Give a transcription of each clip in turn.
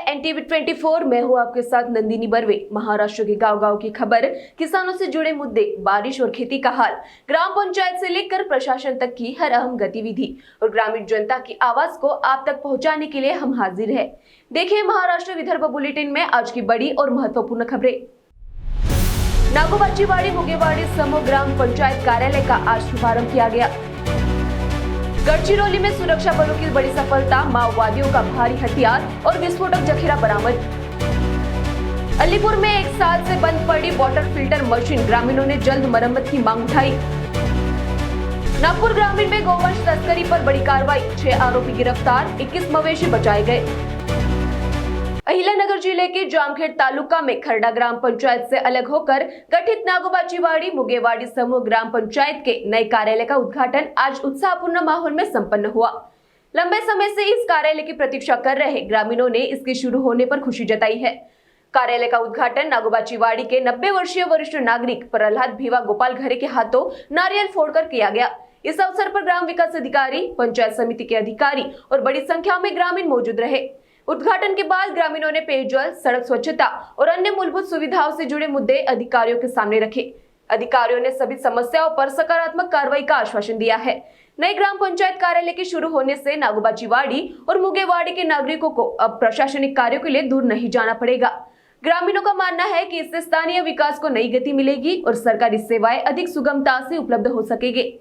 NTV 24। मैं हूँ आपके साथ नंदिनी बर्वे। महाराष्ट्र के गांव-गांव की खबर, किसानों से जुड़े मुद्दे, बारिश और खेती का हाल, ग्राम पंचायत से लेकर प्रशासन तक की हर अहम गतिविधि और ग्रामीण जनता की आवाज को आप तक पहुंचाने के लिए हम हाजिर हैं। देखिए महाराष्ट्र विदर्भ बुलेटिन में आज की बड़ी और महत्वपूर्ण खबरें। नागोबाचीवाड़ी मुगेवाड़ी समूह ग्राम पंचायत कार्यालय का आज शुभारंभ किया गया। गढ़चिरौली में सुरक्षा बलों की बड़ी सफलता, माओवादियों का भारी हथियार और विस्फोटक जखीरा बरामद। अलीपुर में 1 साल से बंद पड़ी वाटर फिल्टर मशीन, ग्रामीणों ने जल्द मरम्मत की मांग उठाई। नागपुर ग्रामीण में गोवंश तस्करी पर बड़ी कार्रवाई, 6 आरोपी गिरफ्तार, 21 मवेशी बचाए गए। अहिल्यानगर जिले के जामखेड़ तालुका में खरड़ा ग्राम पंचायत से अलग होकर गठित नागोबाचीवाड़ी मुगेवाड़ी समूह ग्राम पंचायत के नए कार्यालय का उद्घाटन आज उत्साहपूर्ण माहौल में संपन्न हुआ। लंबे समय से इस कार्यालय की प्रतीक्षा कर रहे ग्रामीणों ने इसके शुरू होने पर खुशी जताई है। कार्यालय का उद्घाटन नागोबाचीवाड़ी के 90 वर्षीय वरिष्ठ नागरिक प्रहलाद भिवा गोपाल घरे के हाथों नारियल फोड़कर किया गया। इस अवसर पर ग्राम विकास अधिकारी, पंचायत समिति के अधिकारी और बड़ी संख्या में ग्रामीण मौजूद रहे। उद्घाटन के बाद ग्रामीणों ने पेयजल, सड़क स्वच्छता और अन्य मूलभूत सुविधाओं से जुड़े मुद्दे अधिकारियों के सामने रखे। अधिकारियों ने सभी समस्याओं पर सकारात्मक कार्रवाई का आश्वासन दिया है। नए ग्राम पंचायत कार्यालय के शुरू होने से नागोबाचीवाड़ी और मुगेवाड़ी के नागरिकों को अब प्रशासनिक कार्यों के लिए दूर नहीं जाना पड़ेगा। ग्रामीणों का मानना है कि इससे स्थानीय विकास को नई गति मिलेगी और सरकारी सेवाएं अधिक सुगमता से उपलब्ध हो सकेंगे।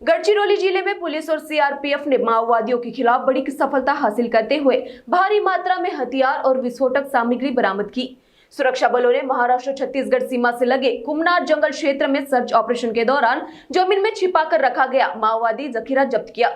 गढ़चिरौली जिले में पुलिस और सीआरपीएफ ने माओवादियों के खिलाफ बड़ी सफलता हासिल करते हुए भारी मात्रा में हथियार और विस्फोटक सामग्री बरामद की। सुरक्षा बलों ने महाराष्ट्र छत्तीसगढ़ सीमा से लगे कुमनार जंगल क्षेत्र में सर्च ऑपरेशन के दौरान जमीन में छिपाकर रखा गया माओवादी जखीरा जब्त किया।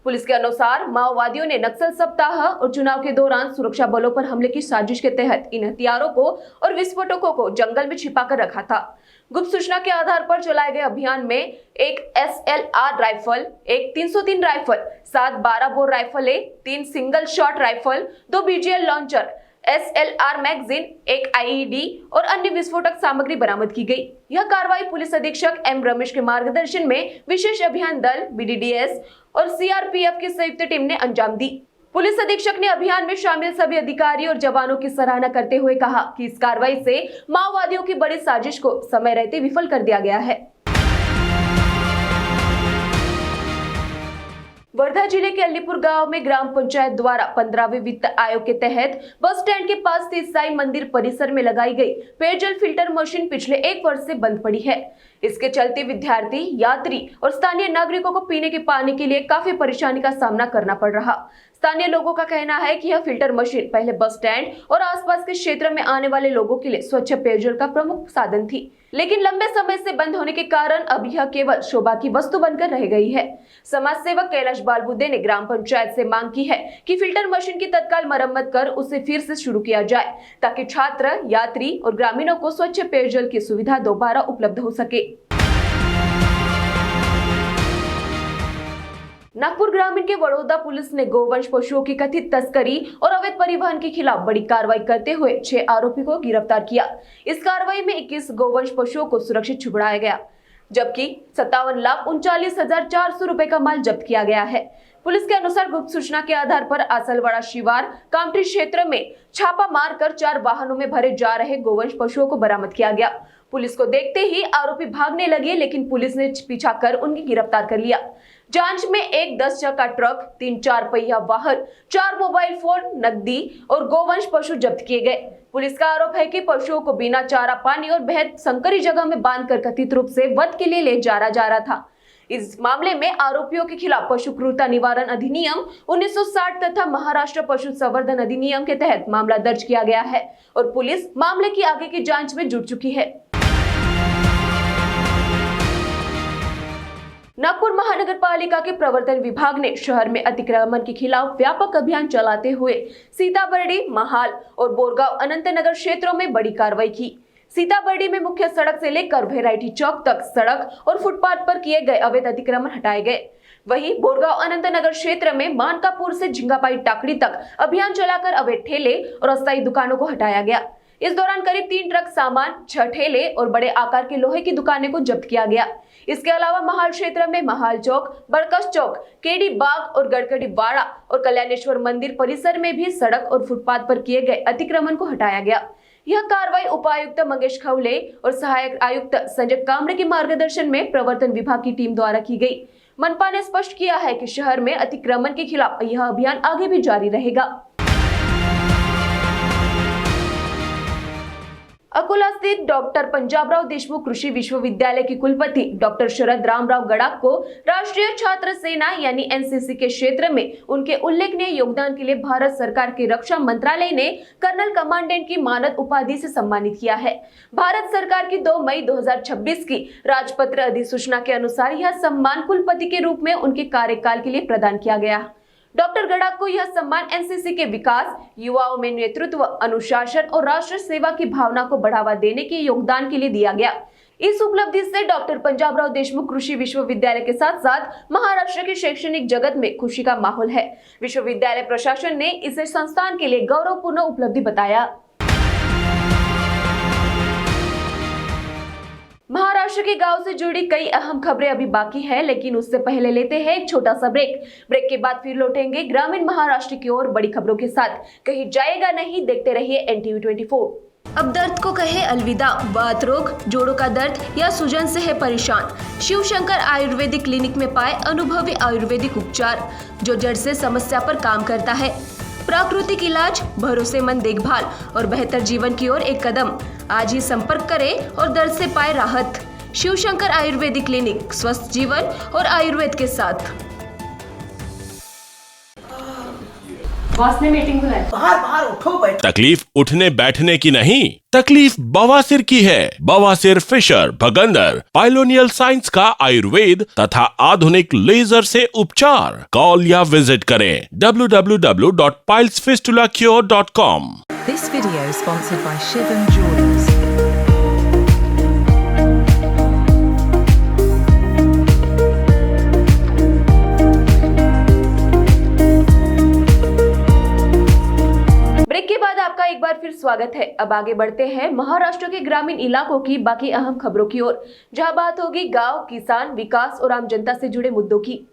पुलिस के अनुसार माओवादियों ने नक्सल सप्ताह और चुनाव के दौरान सुरक्षा बलों पर हमले की साजिश के तहत इन हथियारों को और विस्फोटकों को जंगल में छिपाकर रखा था। गुप्त सूचना के आधार पर चलाए गए अभियान में एक SLR राइफल, एक 303 राइफल, 7 12 बोर राइफलें, 3 single shot rifle, 2 BGL launcher, SLR magazine, एक IED और अन्य विस्फोटक सामग्री बरामद की गई। यह कार्रवाई पुलिस अधीक्षक M रमेश के मार्गदर्शन में विशेष अभियान दल BDDS और CRPF की संयुक्त टीम ने अंजाम दी। पुलिस अधीक्षक ने अभियान में शामिल सभी अधिकारी और जवानों की सराहना करते हुए कहा कि इस कार्रवाई से माओवादियों की बड़ी साजिश को समय रहते विफल कर दिया गया है। वर्धा जिले के अलीपुर गांव में ग्राम पंचायत द्वारा 15वें वित्त आयोग के तहत बस स्टैंड के पास स्थित साईं मंदिर परिसर में लगाई गई पेयजल फिल्टर मशीन पिछले 1 वर्ष से बंद पड़ी है। इसके चलते विद्यार्थी, यात्री और स्थानीय नागरिकों को पीने के पानी के लिए काफी परेशानी का सामना करना पड़ रहा। स्थानीय लोगों का कहना है कि यह फिल्टर मशीन पहले बस स्टैंड और आसपास के क्षेत्र में आने वाले लोगों के लिए स्वच्छ पेयजल का प्रमुख साधन थी, लेकिन लंबे समय से बंद होने के कारण अब यह केवल शोभा की वस्तु बनकर रह गई है। समाज सेवक कैलाश बालबुद्दे ने ग्राम पंचायत से मांग की है कि फिल्टर मशीन की तत्काल मरम्मत कर उसे फिर से शुरू किया जाए, ताकि छात्र, यात्री और ग्रामीणों को स्वच्छ पेयजल की सुविधा दोबारा उपलब्ध हो सके। नागपुर ग्रामीण के बड़ौदा पुलिस ने गोवंश पशुओं की कथित तस्करी और अवैध परिवहन के खिलाफ बड़ी कार्रवाई करते हुए 6 आरोपी को गिरफ्तार किया। इस कार्रवाई में 21 गोवंश पशुओं को सुरक्षित छुड़ाया गया, जबकि 57,39,400 रुपए का माल जब्त किया गया है। पुलिस के अनुसार गुप्त सूचना के आधार पर आसलवाड़ा शिवार कामठी क्षेत्र में छापा मारकर 4 वाहनों में भरे जा रहे गोवंश पशुओं को बरामद किया गया। पुलिस को देखते ही आरोपी भागने लगे, लेकिन पुलिस ने पीछा कर उन्हें गिरफ्तार कर लिया। जांच में एक 10 चक्का ट्रक, 3 4 पहिया वाहन, 4 मोबाइल फोन, नकदी और गोवंश पशु जब्त किए गए। पुलिस का आरोप है कि पशुओं को बिना चारा पानी और बेहद संकरी जगह में बांधकर कथित रूप से वध के लिए ले जा रहा था। इस मामले में आरोपियों के खिलाफ पशु क्रूरता निवारण अधिनियम 1960 तथा महाराष्ट्र पशु संवर्धन अधिनियम के तहत मामला दर्ज किया गया है और पुलिस मामले की आगे की जांच में जुट चुकी है। नागपुर महानगर पालिका के प्रवर्तन विभाग ने शहर में अतिक्रमण के खिलाफ व्यापक अभियान चलाते हुए सीताबर्डी, महाल और बोरगांव अनंतनगर क्षेत्रों में बड़ी कार्रवाई की। सीताबर्डी में मुख्य सड़क से लेकर भेराइटी चौक तक सड़क और फुटपाथ पर किए गए अवैध अतिक्रमण हटाए गए। वहीं बोरगांव अनंतनगर क्षेत्र में मानकापुर से झिंगापाई टाकड़ी तक अभियान चलाकर अवैध ठेले और अस्थायी दुकानों को हटाया गया। इस दौरान करीब 3 ट्रक सामान, 6 ठेले और बड़े आकार के लोहे की दुकानें को जब्त किया गया। इसके अलावा महाल क्षेत्र में महाल चौक, बरकस चौक, केडी बाग और गड़कड़ी वाड़ा और कल्याणेश्वर मंदिर परिसर में भी सड़क और फुटपाथ पर किए गए अतिक्रमण को हटाया गया। यह कार्रवाई उपायुक्त मंगेश खवले और सहायक आयुक्त संजय कामरे के मार्गदर्शन में प्रवर्तन विभाग की टीम द्वारा की गई। मनपा ने स्पष्ट किया है कि शहर में अतिक्रमण के खिलाफ यह अभियान आगे भी जारी रहेगा। अकोला स्थित डॉक्टर पंजाबराव देशमुख कृषि विश्वविद्यालय के कुलपति डॉक्टर शरद रामराव गडाख को राष्ट्रीय छात्र सेना यानी एनसीसी के क्षेत्र में उनके उल्लेखनीय योगदान के लिए भारत सरकार के रक्षा मंत्रालय ने कर्नल कमांडेंट की मानद उपाधि से सम्मानित किया है। भारत सरकार की 2 मई 2026 की राजपत्र अधिसूचना के अनुसार यह सम्मान कुलपति के रूप में उनके कार्यकाल के लिए प्रदान किया गया। डॉक्टर गडाख को यह सम्मान एनसीसी के विकास, युवाओं में नेतृत्व, अनुशासन और राष्ट्र सेवा की भावना को बढ़ावा देने के योगदान के लिए दिया गया। इस उपलब्धि से डॉक्टर पंजाबराव देशमुख कृषि विश्वविद्यालय के साथ साथ महाराष्ट्र के शैक्षणिक जगत में खुशी का माहौल है। विश्वविद्यालय प्रशासन ने इसे संस्थान के लिए गौरवपूर्ण उपलब्धि बताया। महाराष्ट्र के गांव से जुड़ी कई अहम खबरें अभी बाकी है, लेकिन उससे पहले लेते हैं एक छोटा सा ब्रेक के बाद फिर लौटेंगे ग्रामीण महाराष्ट्र की ओर बड़ी खबरों के साथ। कहीं जाएगा नहीं, देखते रहिए NTV 24। अब दर्द को कहे अलविदा। बात रोग, जोड़ों का दर्द या सूजन से है परेशान, शिव शंकर आयुर्वेदिक क्लिनिक में पाए अनुभवी आयुर्वेदिक उपचार जो जड़ से समस्या पर काम करता है। प्राकृतिक इलाज, भरोसेमंद देखभाल और बेहतर जीवन की ओर एक कदम। आज ही संपर्क करें और दर्द से पाए राहत। शिव शंकर आयुर्वेदिक क्लिनिक, स्वस्थ जीवन और आयुर्वेद के साथ। बॉस ने मीटिंग बुलाई। बाहर उठो बैठो। तकलीफ उठने बैठने की नहीं, तकलीफ बवासीर की है। बवासीर, फिशर, भगंदर, पाइलोनियल साइंस का आयुर्वेद तथा आधुनिक लेजर से उपचार। कॉल या विजिट करें www.pilesfistulacure.com। This video is sponsored by Shivam Jewelers. Break के बाद आपका एक बार फिर स्वागत है। अब आगे बढ़ते हैं महाराष्ट्र के ग्रामीण इलाकों की बाकी अहम खबरों की ओर, जहां बात होगी गांव, किसान, विकास और आम जनता से जुड़े मुद्दों की।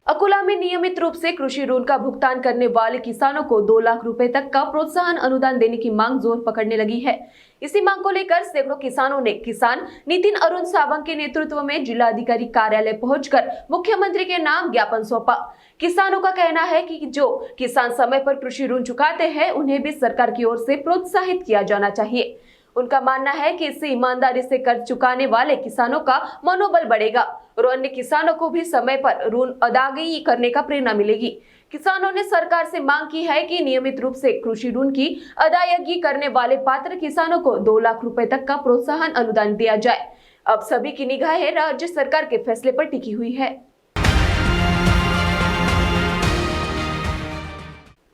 अकोला में नियमित रूप से कृषि ऋण का भुगतान करने वाले किसानों को 2 लाख रुपए तक का प्रोत्साहन अनुदान देने की मांग जोर पकड़ने लगी है। इसी मांग को लेकर सैकड़ों किसानों ने किसान नितिन अरुण सावंत के नेतृत्व में जिलाधिकारी कार्यालय पहुंचकर मुख्यमंत्री के नाम ज्ञापन सौंपा। किसानों का कहना है कि जो किसान समय पर कृषि ऋण चुकाते हैं, उन्हें भी सरकार की ओर से प्रोत्साहित किया जाना चाहिए। उनका मानना है कि इससे ईमानदारी से कर्ज चुकाने वाले किसानों का मनोबल बढ़ेगा और अन्य किसानों को भी समय पर ऋण अदायगी करने का प्रेरणा मिलेगी। किसानों ने सरकार से मांग की है कि नियमित रूप से कृषि ऋण की अदायगी करने वाले पात्र किसानों को 2 लाख रुपए तक का प्रोत्साहन अनुदान दिया जाए। अब सभी की निगाहें राज्य सरकार के फैसले पर टिकी हुई है।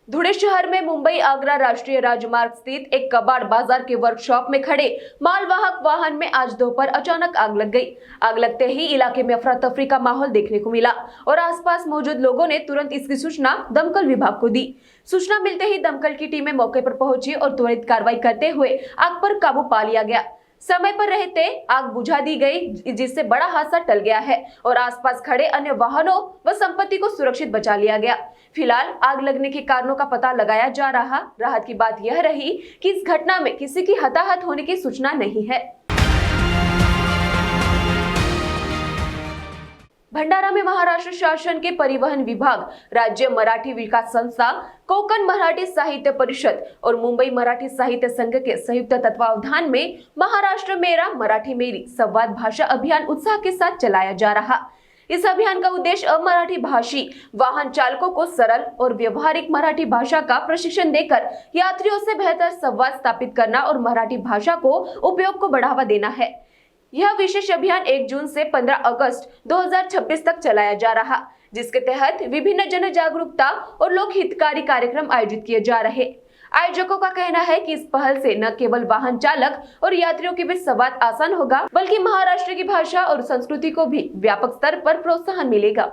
धुळे शहर में मुंबई आगरा राष्ट्रीय राजमार्ग स्थित एक कबाड़ बाजार के वर्कशॉप में खड़े मालवाहक वाहन में आज दोपहर अचानक आग लग गई। आग लगते ही इलाके में अफरा तफरी का माहौल देखने को मिला और आसपास मौजूद लोगों ने तुरंत इसकी सूचना दमकल विभाग को दी। सूचना मिलते ही दमकल की टीमें मौके पर पहुंची और त्वरित कार्रवाई करते हुए आग पर काबू पा लिया गया। समय पर रहते आग बुझा दी गई, जिससे बड़ा हादसा टल गया है और आसपास खड़े अन्य वाहनों व संपत्ति को सुरक्षित बचा लिया गया। फिलहाल आग लगने के कारणों का पता लगाया जा रहा। राहत की बात यह रही कि इस घटना में किसी की हताहत होने की सूचना नहीं है। भंडारा में महाराष्ट्र शासन के परिवहन विभाग, राज्य मराठी विकास संस्था, कोकण मराठी साहित्य परिषद और मुंबई मराठी साहित्य संघ के संयुक्त तत्वावधान में महाराष्ट्र मेरा मराठी मेरी संवाद भाषा अभियान उत्साह के साथ चलाया जा रहा। इस अभियान का उद्देश्य अमराठी भाषी वाहन चालकों को सरल और व्यवहारिक मराठी भाषा का प्रशिक्षण देकर यात्रियों से बेहतर संवाद स्थापित करना और मराठी भाषा को उपयोग को बढ़ावा देना है। यह विशेष अभियान 1 जून से 15 अगस्त 2026 तक चलाया जा रहा, जिसके तहत विभिन्न जन जागरूकता और लोक हितकारी कार्यक्रम आयोजित किए जा रहे। आयोजकों का कहना है कि इस पहल से न केवल वाहन चालक और यात्रियों के बीच संवाद आसान होगा, बल्कि महाराष्ट्र की भाषा और संस्कृति को भी व्यापक स्तर पर प्रोत्साहन मिलेगा।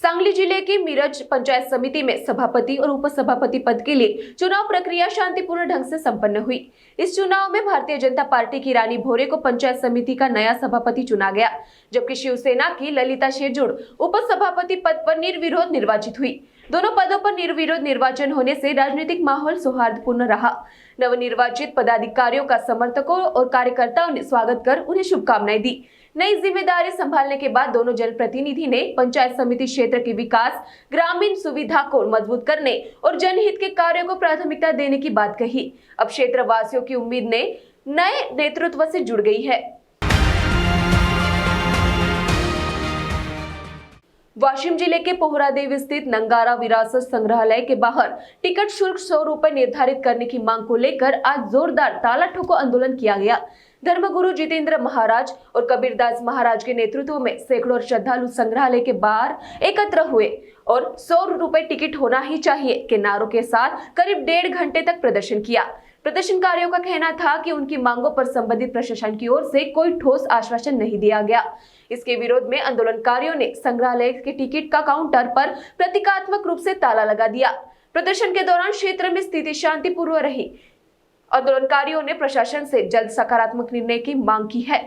सांगली जिले की मिरज पंचायत समिति में सभापति और उपसभापति पद के लिए चुनाव प्रक्रिया शांतिपूर्ण ढंग से संपन्न हुई। इस चुनाव में भारतीय जनता पार्टी की रानी भोरे को पंचायत समिति का नया सभापति चुना गया, जबकि शिवसेना की ललिता शेरजुड़ उपसभापति पद पर निर्विरोध निर्वाचित हुई। दोनों पदों पर निर्विरोध निर्वाचन होने से राजनीतिक माहौल सौहार्दपूर्ण रहा। नवनिर्वाचित पदाधिकारियों का समर्थकों और कार्यकर्ताओं ने स्वागत कर उन्हें शुभकामनाएं दी। नई जिम्मेदारी संभालने के बाद दोनों जनप्रतिनिधि ने पंचायत समिति क्षेत्र के विकास, ग्रामीण सुविधा को मजबूत करने और जनहित के कार्यों को प्राथमिकता देने की बात कही। अब क्षेत्र वासियों की उम्मीद ने नए नेतृत्व से जुड़ गई है। वाशिम जिले के पोहरादेव स्थित नंगारा विरासत संग्रहालय के बाहर टिकट शुल्क 100 रुपए निर्धारित करने की मांग को लेकर आज जोरदार ताला ठोको आंदोलन किया गया। धर्मगुरु जितेंद्र महाराज और कबीरदास महाराज के नेतृत्व में सैकड़ों श्रद्धालु संग्रहालय के बाहर एकत्र हुए और 100 रुपए टिकट होना ही चाहिए के नारों के साथ करीब 1.5 घंटे तक प्रदर्शन किया। प्रदर्शनकारियों का कहना था कि उनकी मांगों पर संबंधित प्रशासन की ओर से कोई ठोस आश्वासन नहीं दिया गया। इसके विरोध में आंदोलनकारियों ने संग्रहालय के टिकट का काउंटर पर प्रतीकात्मक रूप से ताला लगा दिया। प्रदर्शन के दौरान क्षेत्र में स्थिति शांतिपूर्ण रही। आंदोलनकारियों ने प्रशासन से जल्द सकारात्मक निर्णय की मांग की है।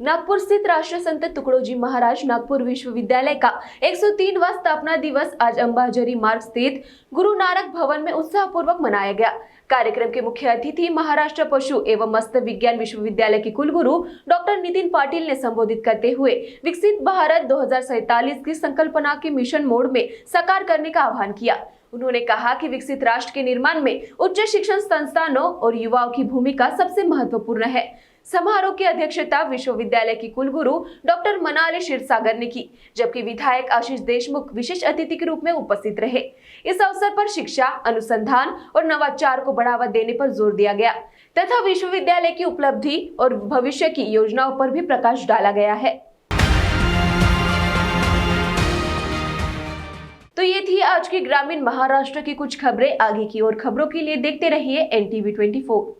नागपुर स्थित राष्ट्रीय संत तुकडोजी महाराज नागपुर विश्वविद्यालय का 103वां स्थापना दिवस आज अंबाझरी मार्ग स्थित गुरु नानक भवन में उत्साहपूर्वक मनाया गया। कार्यक्रम के मुख्य अतिथि महाराष्ट्र पशु एवं मत्स्य विज्ञान विश्वविद्यालय के कुलगुरु डॉक्टर नितिन पाटिल ने संबोधित करते हुए विकसित भारत 2047 की संकल्पना के मिशन मोड में साकार करने का आह्वान किया। उन्होंने कहा कि विकसित राष्ट्र के निर्माण में उच्च शिक्षण संस्थानों और युवाओं की भूमिका सबसे महत्वपूर्ण है। समारोह की अध्यक्षता विश्वविद्यालय की कुलगुरु डॉक्टर मनाली क्षीरसागर ने की, जबकि विधायक आशीष देशमुख विशेष अतिथि के रूप में उपस्थित रहे। इस अवसर पर शिक्षा, अनुसंधान और नवाचार को बढ़ावा देने पर जोर दिया गया तथा विश्वविद्यालय की उपलब्धि और भविष्य की योजनाओं पर भी प्रकाश डाला गया है। तो ये थी आज की ग्रामीण महाराष्ट्र की कुछ खबरें। आगे की और खबरों के लिए देखते रहिए NTV 24।